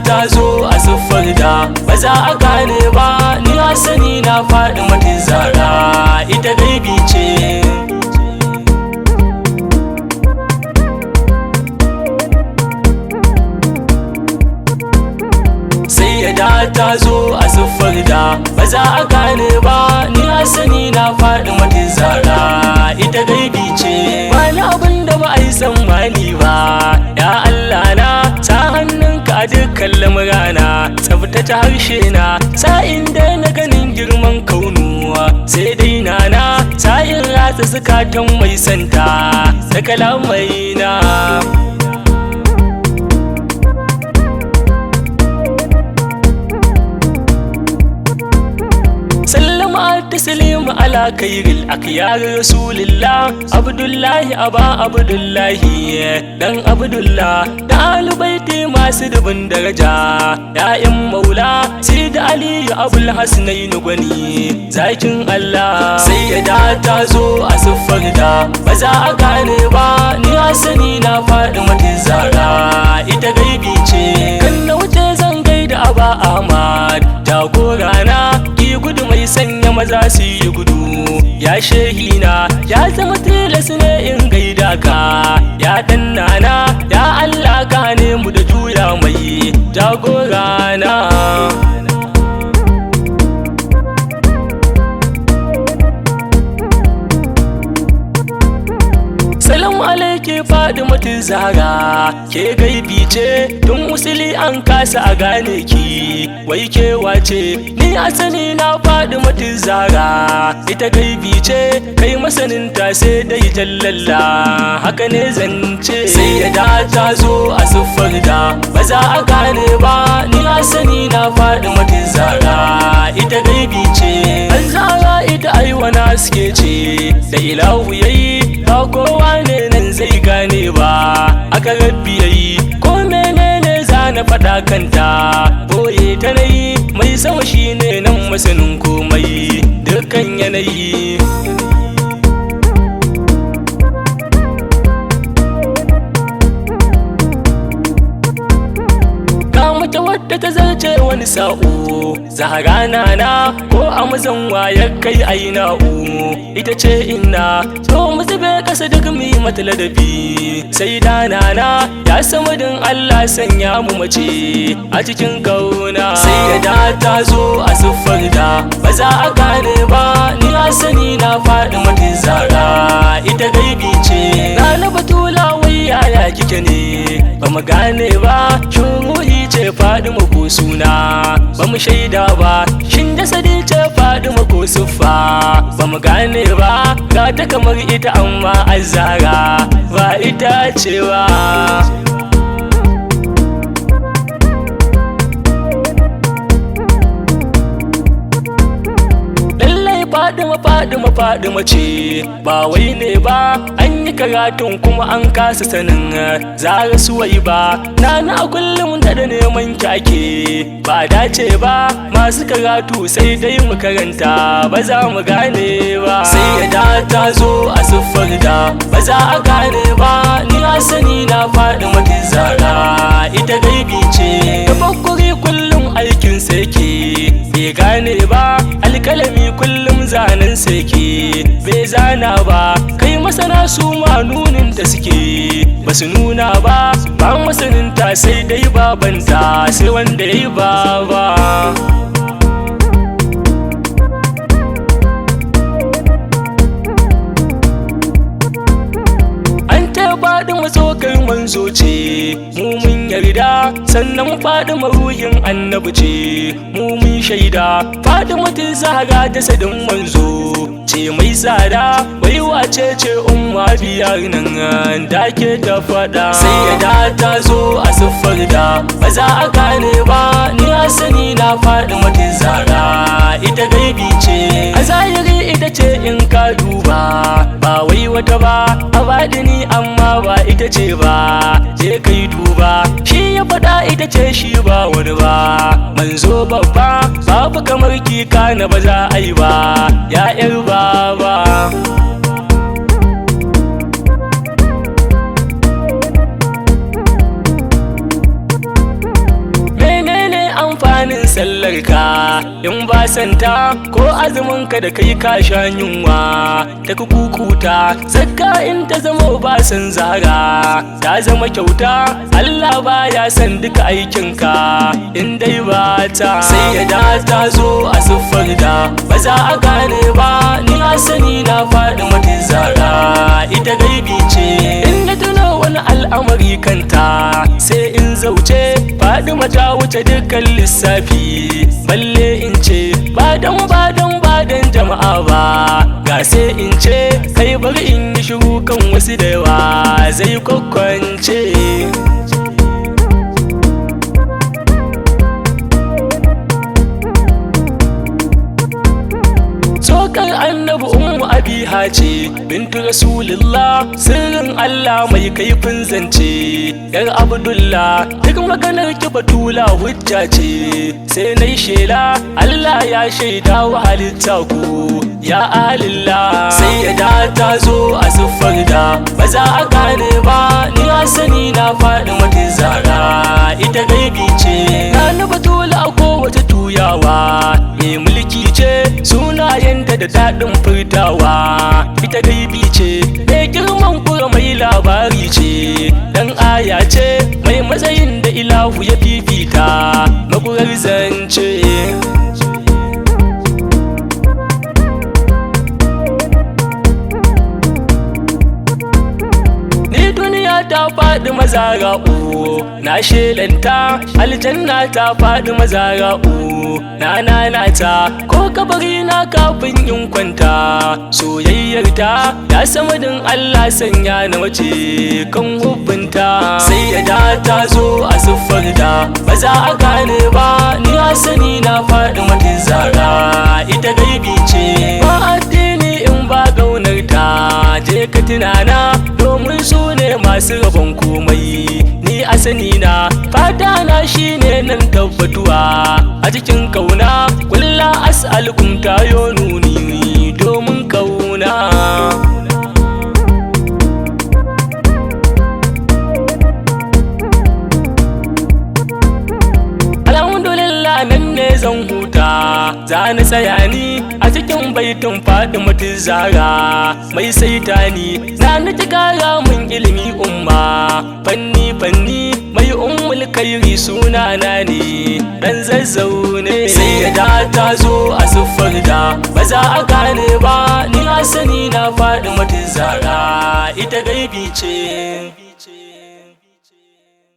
ta zo a siffar da ba za a gane ba, ni na sani na faɗi mata zara ita gaibi ce. Sayyada ta zo a siffar da ba za a gane ba, ni na sani na faɗi mata zara ita gaibi ce. Wani abin da ba a yi tsammani ba, ya Allah na sa hannunka a dukkan lamurana, tsabtace harshe na sa'in da na ganin girman kaunuwa, sai dai na sa'in ratsa zukatan mai santa da kalamai na. تسليم على خير الأخيار رسول الله عبد الله أبا عبد الله دان عبد الله دال بيتي ما سدبن درجة يا ام مولا سيد علي أبو الحسنين غني زاكين الله. سيدا تازو أسفر دا بزا أغاني با ني أسني نا فاطمة الزهراء إتا غيبي ce. Kan na wuce zan gaida Aba Ahmad jagorana, ki gudu mai sanya maza su yi gudu, ya shehina ya zama tilas ne in gaida ka, ya ɗannana ya Allah gane mu da juya mai jagorana. Salamu alaiki Fatimatu Zahra, ke gaibi ce tun usuli an kasa a gane ki, wai ke wace ni asali na Fatimatu Zahra ita gaibi ce, kai masaninta sai dai jallalla haka ne zance. Sayyada ta zo a siffar da ba za a gane ba, ni asali na Fatimatu Zahra ita gaibi ce. Zahra ita aiwana suke ce da ilahu yayi, ba kowa ne nan zai gane ba, aka rabbi yayi ko menene za na faɗa kanta, boye ta nayi mai sama shine nan masanin komai dukkan yanayi. Mata wadda ta zarce wani sa'o, Zahra na ko a mazanwa ya kai aina'u, ita ce inna to mu zube kasa duk mi mata ladabi. Sai dana ya samadin Allah sanya mu mace a cikin kauna. Sayyada ta zo a siffar da ba za a gane ba, ni na sani na faɗi mata zara ita gaibi ce. Na batula wai yaya kike ne ba mu gane ba, shuruhi ce Faɗima ko suna ba mu shaida ba, shin jasadi ce Faɗima ko siffa ba mu gane ba, ga ta kamar ita amma Zahra ba ita ce ba. Faɗima ce ba wai ne ba, an yi karatun kuma an kasa sanin Zahra suwai ba. Nana a kullum da neman kyake ba dace ba, masu karatu sai dai mu karanta ba za mu gane ba. Sayyada ta zo a siffar da ba za a gane ba, ni na sani na Faɗimatu Zahra ita gaibi ce. Tafakkuri kullum aikin sai ke bai gane ba, alkalami kullum zanen sai ke bai zana ba, kai masana su ma nunin ta suke ba su nuna ba, ba masaninta sai dai babanta sai wanda ya yi baba. Faɗima tsokar manzo ce mu mun yarda, sannan Faɗima ruhin annabi ce mu mun shaida. Faɗimatu Zahra jasadin manzo ce mai tsada, wai wace ce umma biyar nan da ke ta faɗa. Sayyada ta zo a siffar da ba za a gane ba, ni na sani na Faɗimatu Zahra ita gaibi ce. A zahiri ita ce in ka duba ba wai wata ba, a baɗini amma ba ita ce ba, je kai duba shi ya faɗa ita ce shi ba wani ba. Manzo babba babu kamar kika na ba za a yi ba, ya yar baba. Me ka in ba santa ko azumin ka da kai ka sha yunwa ta kukuta zakka in ta zama ba san zara ta zama kyauta Allah baya san duka aikin ka in dai ba ta sai ya da ta zo a siffar da ba za a gane ba ni na sani na faɗi mata zara ita gaibi ce in na tuno wani al'amari kanta sai in zauce faɗi mata wuce dukkan lissafi balle in ce ba dan jama'a ba ga sai in ce kai bari in yi shiru kan wasu da yawa zai kwakwance saukar annabi ummu abiha ce bintu rasulullah sirrin Allah mai kaifin zance yar abdullah duk maganar ki batula hujja ce sai nai shela Allah ya shaida wa halitta ku ya alillah sai ya da ta zo a siffar da ba za a gane ba ni na sani na faɗi mata zara ita gaibi ce na batula a kowace tuyawa mai mulki ce sunayenta da daɗin furtawa ita gaibi ce mai girman kura mai labari ce dan aya ce mai matsayin da ilahu ya fifita magurar zance ta faɗi mazara'u na shelanta aljanna ta faɗi mazara'u na nanata ko kabari na kafin in kwanta soyayyarta ya samadin Allah sanya na mace kan hubbinta sai ya da ta zo a siffar da ba za a gane ba ni na sani na faɗi mata zara ita gaibi ce ba addini in ba gaunarta je ka tunana domin su ne masu rabon komai ni a sani na fata na shine nan tabbatuwa a cikin kauna kulla as'alukum tayo nuni domin kauna alhamdulillah nan ne zan huta za ni tsaya ni a cikin baitin Fatimatu Zahra mai saita ni na nake kara mun ilimi umma fanni mai ummul khairy suna na ne dan zazzaune sai ya da ta zo a siffar da ba za a gane ba ni na sani na Fatimatu Zahra ita gaibi ce